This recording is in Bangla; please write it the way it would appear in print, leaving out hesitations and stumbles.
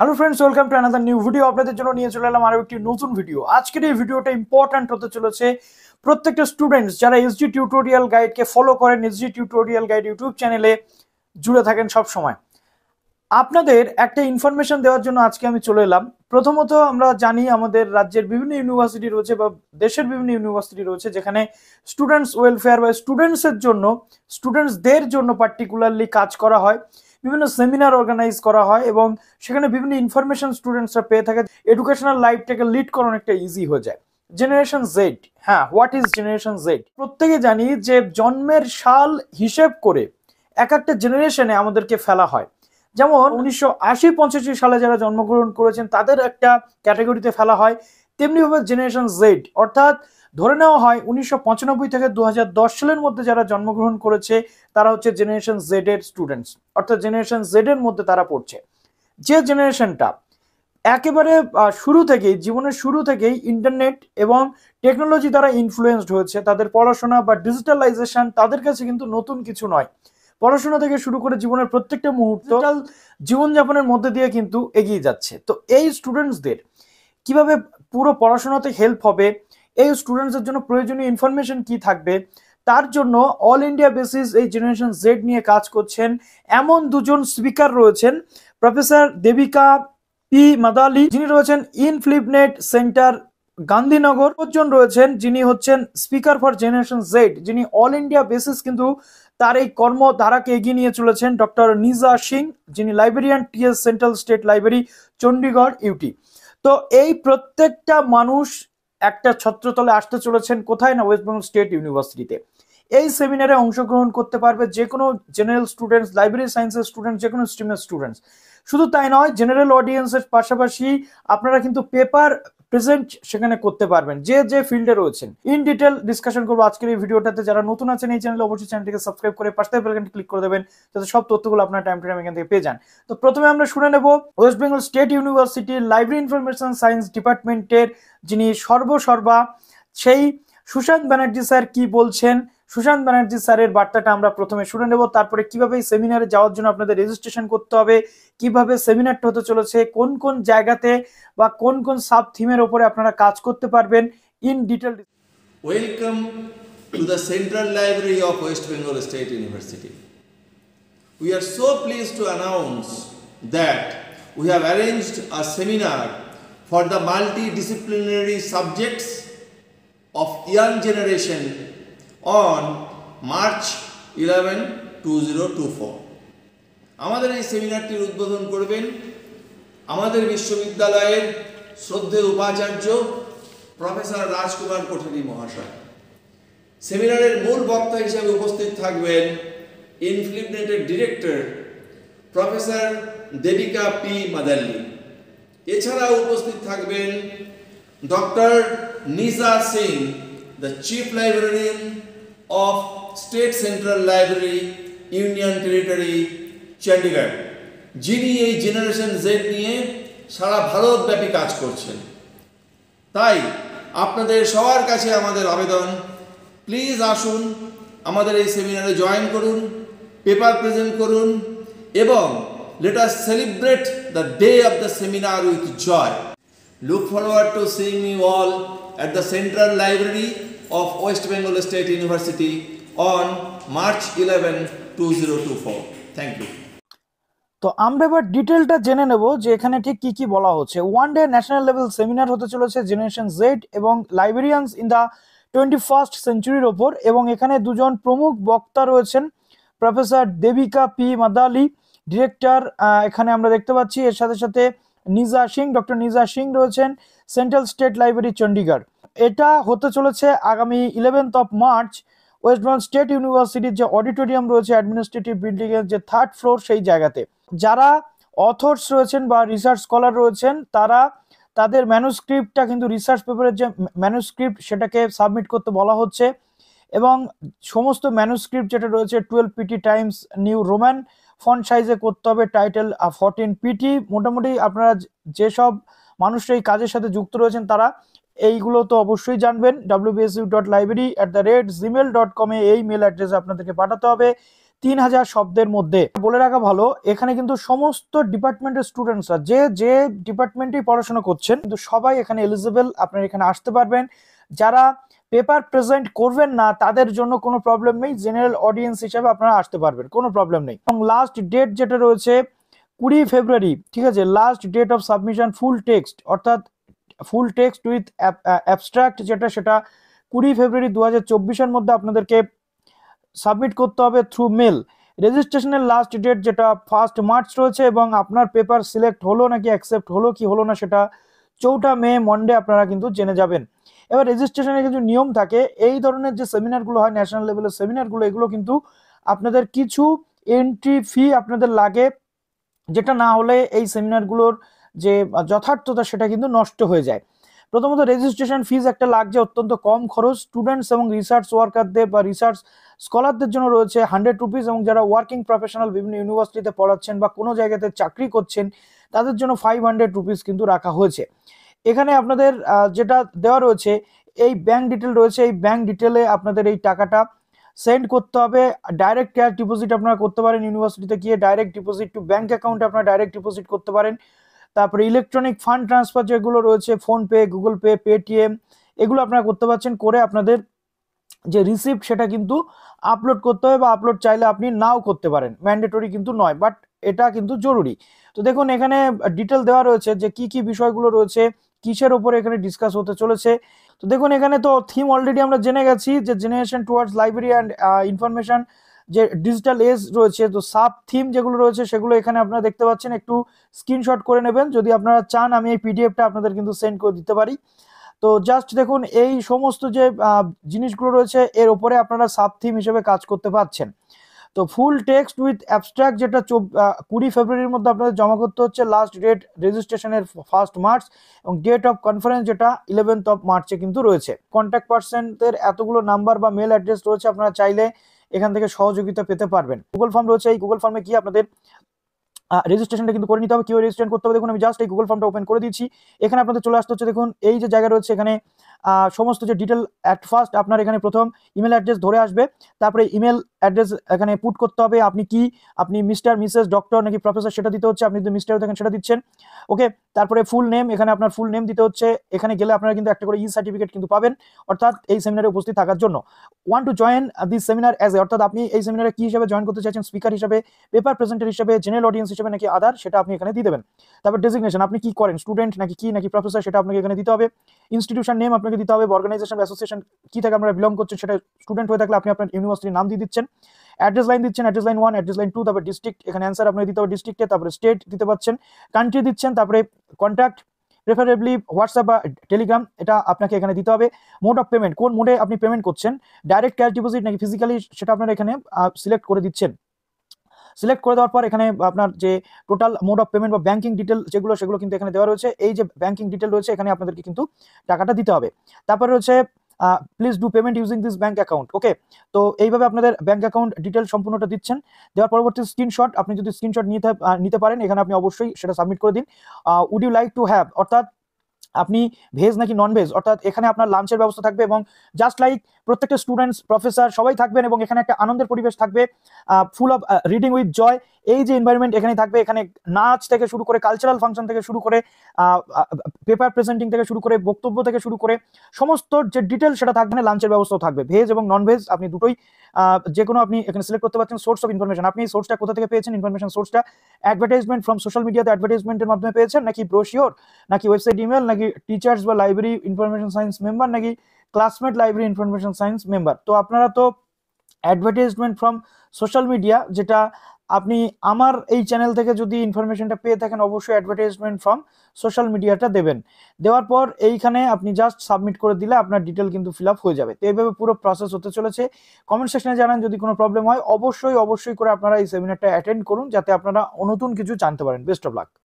Hello friends, welcome to another new video. আপনাদের জন্য নিয়ে চলে এলাম আরো একটি নতুন ভিডিও। আজকের এই ভিডিওটা ইম্পর্ট্যান্ট হতে চলেছে প্রত্যেকটা স্টুডেন্টস যারা এসজি টিউটোরিয়াল গাইডকে ফলো করেন, এসজি টিউটোরিয়াল গাইড ইউটিউব চ্যানেলে জুড়ে থাকেন সব সময়। আপনাদের একটা ইনফরমেশন দেওয়ার জন্য আজকে আমি চলে এলাম। প্রথমত আমরা জানি আমাদের রাজ্যের বিভিন্ন ইউনিভার্সিটি রয়েছে বা দেশের বিভিন্ন ইউনিভার্সিটি রয়েছে যেখানে স্টুডেন্টস ওয়েলফেয়ার বা স্টুডেন্টসদের জন্য পার্টিকুলারলি কাজ করা হয়, বিভিন্ন সেমিনার অর্গানাইজ করা হয় এবং সেখানে বিভিন্ন ইনফরমেশন স্টুডেন্টসরা পেয়ে থাকে। এডুকেশনাল লাইফটাকে লিড করানো একটা ইজি হয়ে যায়। জেনারেশন জেড, হ্যাঁ, হোয়াট ইজ জেনারেশন জেড? প্রত্যেকে জানি যে জন্মের সাল হিসেব করে এক একটা জেনারেশনে আমাদেরকে ফেলা হয়। যেমন 1980-85 সালে যারা জন্মগ্রহণ করেছেন তাদের একটা ক্যাটাগরিতে ফেলা হয়, তেমনিভাবে জেনারেশন জেড অর্থাৎ ধরে নেওয়া হয় 1995 থেকে 2010 সালের মধ্যে যারা জন্মগ্রহণ করেছে তারা হচ্ছে জেনারেশন জেড এর স্টুডেন্টস, অর্থাৎ জেনারেশন জেড এর মধ্যে তারা পড়ছে। যে জেনারেশনটা একেবারে জীবনের শুরু থেকেই ইন্টারনেট এবং টেকনোলজি দ্বারা ইনফ্লুয়েন্সড হয়েছে, তাদের পড়াশোনা বা ডিজিটালাইজেশন তাদের কাছে কিন্তু নতুন কিছু নয়। পড়াশোনা থেকে শুরু করে জীবনের প্রত্যেকটা মুহূর্ত জীবনযাপনের মধ্যে দিয়ে কিন্তু এগিয়ে যাচ্ছে। তো এই স্টুডেন্টসদের কিভাবে পুরো পড়াশোনাতে হেল্প হবে, এই স্টুডেন্টসদের জন্য প্রয়োজনীয় ইনফরমেশন কি থাকবে, তার জন্য অল ইন্ডিয়া বেসিস এই জেনারেশন জেড নিয়ে কাজ করছেন এমন দুজন স্পিকার রয়েছেন। প্রফেসর দেবিকা পি মাদালি, যিনি রয়েছেন ইনফ্লিপনেট সেন্টার গান্ধীনগর। জন রয়েছেন যিনি হচ্ছেন স্পিকার ফর জেনারেশন জেড, যিনি অল ইন্ডিয়া বেসিস কিন্তু তার এই কর্মধারাকে এগিয়ে নিয়ে চলেছেন। ডক্টর নিজা সিং, যিনি librarian TS central state library Chandigarh UT. তো এই প্রত্যেকটা মানুষ একটা ছত্রতলে আসতে চলেছেন কোথায় না, ওয়েস্ট বেঙ্গল স্টেট ইউনিভার্সিটিতে। এই সেমিনারে অংশগ্রহণ করতে পারবে যে কোনো জেনারেল স্টুডেন্টস, লাইব্রেরি সায়েন্সের স্টুডেন্টস, যে কোনো স্ট্রিমের স্টুডেন্টস। শুধু তাই নয়, জেনারেল অডিয়েন্সের পাশাপাশি আপনারা কিন্তু পেপার প্রেজেন্ট সেখানে করতে পারবেন যে যে ফিল্ডে রয়েছেন। ইন ডিটেল ডিসকাশন করবো আজকের এই ভিডিওটাতে। যারা নতুন আছেন এই চ্যানেলে অবশ্যই চ্যানেলটিকে সাবস্ক্রাইব করে পাশে বেল আইকনটি ক্লিক করে দেবেন যাতে সব তথ্যগুলো আপনার টাইম টু টাইম এখান থেকে পেয়ে যান। তো প্রথমে আমরা শুনে নেব ওয়েস্ট বেঙ্গল স্টেট ইউনিভার্সিটির লাইব্রেরি ইনফরমেশন সায়েন্স ডিপার্টমেন্টের যিনি সর্বা সেই সুশান্ত ব্যানার্জি স্যার কি বলছেন। সুশান্ত ব্যানার্জি স্যারের বার্তাটা আমরা প্রথমে শুনে নেব, তারপরে কিভাবে এই সেমিনারে যাওয়ার জন্য আপনাদের রেজিস্ট্রেশন করতে হবে, কিভাবে সেমিনারটা হতে চলেছে, কোন কোন জায়গাতে বা কোন কোন সাব থিমের উপরে আপনারা কাজ করতে পারবেন in detail. Welcome to the central library of West Bengal state university. We are so pleased to announce that we have arranged a seminar for the multidisciplinary subjects of young generation on March 11, 2024. আমাদের এই সেমিনারটির উদ্বোধন করবেন আমাদের বিশ্ববিদ্যালয়ের শ্রদ্ধেয় উপাচার্য প্রফেসর রাজকুমার কোঠারি মহাশয়। সেমিনারের মূল বক্তা হিসেবে উপস্থিত থাকবেন ইনফ্লিপনেটের ডিরেক্টর প্রফেসর দেবিকা পি মাদাল্লি। এছাড়াও উপস্থিত থাকবেন doctor Nija Singh, the chief librarian of state central library union territory Chandigarh, যিনি এই জেনারেশন জেড নিয়ে সারা ভারতব্যাপী কাজ করছেন। তাই আপনাদের সবার কাছে আমাদের আবেদন, প্লিজ আসুন, আমাদের এই সেমিনারে জয়েন করুন, পেপার প্রেজেন্ট করুন এবং let us celebrate the day of the seminar with joy. Look forward to seeing you all at the Central Library of West Bengal State University on March 11, 2024. Thank you. তো আমরা এবার ডিটেলটা জেনে নেব যে এখানে ঠিক কি কি বলা হচ্ছে। One day national level seminar হতে চলেছে জেনারেশন জেড এবং লাইব্রেরিয়ানস ইন দ্য 21st সেঞ্চুরির ওপর, এবং এখানে দুজন প্রমুখ বক্তা রয়েছেন প্রফেসর দেবিকা পি মাদালি, ডিরেক্টর এখানে আমরা দেখতে পাচ্ছি, এর সাথে সাথে নিজা সিং, ডক্টর নিজা সিং রয়েছেন সেন্ট্রাল স্টেট লাইব্রেরি চণ্ডীগড়। এটা হতে চলেছে আগামী 11th of March West Bengal state ইউনিভার্সিটির যে অডিটোরিয়াম রয়েছে অ্যাডমিনিস্ট্রেটিভ বিল্ডিং এর যে 3rd ফ্লোর সেই জায়গাতে। যারা অথর্স রয়েছেন বা রিসার্চ স্কলার রয়েছেন তারা তাদের ম্যানুস্ক্রিপ্টটা কিন্তু রিসার্চ পেপারের যে ম্যানুস্ক্রিপ্ট সেটাকে সাবমিট করতে বলা হচ্ছে, এবং সমস্ত ম্যানুস্ক্রিপ্ট যেটা রয়েছে 12 PT Times new Roman font সাইজে করতে হবে, টাইটেল 14 PT। মোটামুটি আপনারা যেসব মানুষরা এই কাজের সাথে যুক্ত রয়েছেন তারা এইগুলো তো অবশ্যই জানবেন। wbsu.library@gmail.com এই মেল অ্যাড্রেসে আপনাদেরকে পাঠাতে হবে। 3000 শব্দের মধ্যে। বলে রাখা ভালো, এখানে কিন্তু সমস্ত ডিপার্টমেন্টের স্টুডেন্টসরা যে যে ডিপার্টমেন্টেই পড়াশোনা করছেন কিন্তু সবাই এখানে এলিজিবল, আপনারা এখানে আসতে পারবেন। যারা পেপার প্রেজেন্ট করবেন না তাদের জন্য কোনো প্রবলেম নেই, জেনারেল অডিয়েন্স হিসেবে আপনারা আসতে পারবেন, কোনো প্রবলেম নেই। এবং লাস্ট ডেট যেটা রয়েছে 20 ফেব্রুয়ারি, ঠিক আছে, last date of submission full text, অর্থাৎ ফুল টেক্সট উইথ অ্যাবস্ট্রাক্ট যেটা, সেটা 20 ফেব্রুয়ারি 2024-এর মধ্যে আপনাদেরকে সাবমিট করতে হবে থ্রু মেল। রেজিস্ট্রেশনের লাস্ট ডেট যেটা 1 মার্চ রয়েছে, এবং আপনার পেপার সিলেক্ট হলো নাকি অ্যাকসেপ্ট হলো কি হলো না সেটা 4 মে মন্ডে আপনারা কিন্তু জেনে যাবেন। এবার রেজিস্ট্রেশনের কিছু নিয়ম থাকে। এই ধরনের যে সেমিনারগুলো হয়, ন্যাশনাল লেভেলের সেমিনারগুলো, এগুলো কিন্তু আপনাদের কিছু এন্ট্রি ফি আপনাদের লাগে, যেটা না হলে এই সেমিনারগুলোর যে যথার্থতা সেটা কিন্তু নষ্ট হয়ে যায়। প্রথমত রেজিস্ট্রেশন ফিজ একটা লাগছে, অত্যন্ত কম খরচ। স্টুডেন্টস এবং রিসার্চ ওয়ার্কারদের বা রিসার্চ স্কলারদের জন্য রয়েছে 100 রুপিস, এবং যারা ওয়ার্কিং প্রফেশনাল বিভিন্ন ইউনিভার্সিটিতে পড়াচ্ছেন বা কোনো জায়গাতে চাকরি করছেন তাদের জন্য 500 রুপিস কিন্তু রাখা হয়েছে। এখানে আপনাদের যেটা দেওয়া রয়েছে, এই ব্যাংক ডিটেল রয়েছে, এই ব্যাংক ডিটেলে আপনাদের এই টাকাটা সেন্ড করতে হবে। ডাইরেক্ট ক্যাশ ডিপোজিট আপনারা করতে পারেন, ইউনিভার্সিটিতে গিয়ে ডাইরেক্ট ডিপোজিট টু ব্যাংক অ্যাকাউন্টে আপনারা ডাইরেক্ট ডিপোজিট করতে পারেন। তারপরে ইলেকট্রনিক ফান্ড ট্রান্সফার যেগুলো রয়েছে, ফোনপে, গুগল পে, পেটিএম, এগুলো আপনারা করতে পারছেন। করে আপনাদের যে রিসিপ্ট সেটা কিন্তু আপলোড করতে হবে, বা আপলোড চাইলে আপনি নাও করতে পারেন, ম্যান্ডেটরি কিন্তু নয়, বাট এটা কিন্তু জরুরি। তো দেখুন এখানে ডিটেল দেওয়া রয়েছে যে কি কি বিষয়গুলো রয়েছে, কিসের ওপরে এখানে ডিসকাস হতে চলেছে। তো দেখুন এখানে তো থিম অলরেডি আমরা জেনে গেছি, যে generation towards library and information, যে ডিজিটাল এজ রয়েছে। তো সাব থিম যেগুলো রয়েছে সেগুলো এখানে আপনারা দেখতে পাচ্ছেন, একটু স্ক্রিনশট করে নেবেন যদি আপনারা চান, আমি এই পিডিএফটা আপনাদের কিন্তু সেন্ড করে দিতে পারি। তো জাস্ট দেখুন এই সমস্ত যে জিনিসগুলো রয়েছে এর উপরে আপনারা সাব থিম হিসেবে কাজ করতে পারছেন। তো ফুল টেক্সট উইথ অ্যাবস্ট্রাক্ট যেটা 20 ফেব্রুয়ারির মধ্যে আপনাদের জমা করতে হচ্ছে। লাস্ট ডেট রেজিস্ট্রেশনের 1 মার্চ, এবং ডেট অফ কনফারেন্স যেটা 11 মার্চে কিন্তু রয়েছে। কন্ট্যাক্ট পার্সনদের এতগুলো নাম্বার বা মেল অ্যাড্রেস রয়েছে, আপনারা চাইলে এখান থেকে সহযোগিতা পেতে পারবেন। গুগল ফর্ম রয়েছে, এই গুগল ফর্মে গিয়ে আপনাদের রেজিস্ট্রেশনটা কিন্তু করে নিতে হবে। কিভাবে রেজিস্ট্রেশন করতে হবে দেখুন, আমি জাস্ট এই গুগল ফর্মটা ওপেন করে দিচ্ছি। এখানে আপনাদের চলে আসতে হচ্ছে, দেখুন এই যে জায়গা রয়েছে এখানে সমস্ত যে ডিটেল অ্যাট ফার্স্ট আপনার এখানে প্রথম ইমেল অ্যাড্রেস ধরে আসবে, তারপরে ইমেল অ্যাড্রেস এখানে পুট করতে হবে। আপনি মিস্টার, মিসেস, ডক্টর নাকি প্রফেসর সেটা দিতে হচ্ছে, আপনি যদি মিস্টার থাকেন সেটা দিচ্ছেন, ওকে। তারপরে ফুল নেম, এখানে আপনার ফুল নেম দিতে হচ্ছে। এখানে গেলে আপনারা কিন্তু একটা করে সার্টিফিকেট কিন্তু পাবেন, অর্থাৎ এই সেমিনারে উপস্থিত থাকার জন্য। Want to join this seminar as a, অর্থাৎ আপনি এই সেমিনারে কি হিসেবে জয়েন করতে চাইছেন, স্পিকার হিসেবে, পেপার প্রেজেন্টার হিসেবে, জেনারেল অডিয়েন্স হিসেবে নাকি আদার, সেটা আপনি এখানে দিয়ে দেবেন। তারপর ডেজিগনেশন, আপনি কি করেন, স্টুডেন্ট নাকি প্রফেসর, সেটা আপনাকে এখানে দিতে হবে। ইনস্টিটিউশন নেম আপনাকে দিতে হবে, অর্গানাইজেশন অ্যাসোসিয়েশন কি থেকে আপনারা বিলং করছেন সেটা, স্টুডেন্ট হয়ে থাকলে আপনি আপনার ইউনিভার্সিটির নাম দিয়ে দিচ্ছেন। অ্যাড্রেস লাইন দিচ্ছেন, অ্যাড্রেস লাইন 1, অ্যাড্রেস লাইন 2, তারপর ডিস্ট্রিক্ট, এখানে অ্যান্সার আপনাকে দিতে হবে ডিস্ট্রিক্টে, তারপরে স্টেট দিতে পারছেন, কান্ট্রি দিচ্ছেন, তারপরে কন্ট্যাক্ট প্রেফারেবলি হোয়াটসঅ্যাপ বা টেলিগ্রাম, এটা আপনাকে এখানে দিতে হবে। মোড অফ পেমেন্ট, কোন মোডে আপনি পেমেন্ট করছেন, ডাইরেক্ট ক্যাশ ডিপোজিট নাকি ফিজিক্যালি, সেটা আপনারা এখানে সিলেক্ট করে দিচ্ছেন। সিলেক্ট করে দেওয়ার পর এখানে আপনার যে টোটাল মোড অফ পেমেন্ট বা ব্যাংকিং ডিটেল সেগুলো কিন্তু এখানে দেওয়া রয়েছে। এই যে ব্যাংকিং ডিটেল রয়েছে এখানে আপনাদেরকে কিন্তু টাকাটা দিতে হবে। তারপরে রয়েছে please do payment using this bank account, okay. তো এইভাবে আপনাদের ব্যাংক অ্যাকাউন্ট ডিটেল সম্পূর্ণটা দিচ্ছেন। দেওয়ার পরবর্তী স্ক্রিনশট, আপনি যদি স্ক্রিনশট নিতে পারেন এখানে আপনি অবশ্যই সেটা সাবমিট করে দিন। Would you like to have, অর্থাৎ আপনি ভেজ নাকি নন ভেজ, অর্থাৎ এখানে আপনার লাঞ্চের ব্যবস্থা থাকবে, এবং জাস্ট লাইক প্রত্যেকটা স্টুডেন্টস, প্রফেসর সবাই থাকবেন, এবং এখানে একটা আনন্দের পরিবেশ থাকবে, full of reading with joy. এই যে এনভায়রনমেন্ট এখানে থাকবে, এখানে নাচ থেকে শুরু করে, কালচারাল ফাংশন থেকে শুরু করে, পেপার প্রেজেন্টিং থেকে শুরু করে, বক্তব্য থেকে শুরু করে সমস্ত যে ডিটেল সেটা থাকবে। লাঞ্চের ব্যবস্থাও থাকবে, ভেজ এবং নন ভেজ আপনি দুটোই যে কোনো আপনি এখানে সিলেক্ট করতে পারছেন। সোর্স অফ ইনফরমেশন, আপনি এই সোর্সটা কোথা থেকে পেয়েছেন, ইনফরমেশন সোর্সটা অ্যাডভার্টাইজমেন্ট ফ্রম সোশ্যাল মিডিয়াতে, অ্যাডভার্টাইজমেন্টের মাধ্যমে পেয়েছেন, নাকি ব্রোশিওর, নাকি ওয়েবসাইট ইমেল, নাকি টিচার্স বা লাইব্রেরি ইনফরমেশন সায়েন্স মেম্বার, নাকি classmate library information science member. তো আপনারা তো অ্যাডভার্টাইজমেন্ট ফ্রম সোশ্যাল মিডিয়া, যেটা আপনি আমার এই চ্যানেল থেকে যদি ইনফরমেশনটা পেয়ে থাকেন, অবশ্যই অ্যাডভার্টাইজমেন্ট ফ্রম সোশ্যাল মিডিয়াটা দেবেন। দেওয়ার পর এইখানে আপনি জাস্ট সাবমিট করে দিলে আপনার ডিটেল কিন্তু ফিল আপ হয়ে যাবে। তো এইভাবে পুরো প্রসেস হতে চলেছে। কমেন্ট সেকশনে জানান যদি কোনো প্রবলেম হয়। অবশ্যই করে আপনারা এই সেমিনারটা অ্যাটেন্ড করুন, যাতে আপনারা নতুন কিছু জানতে পারেন। Best of luck.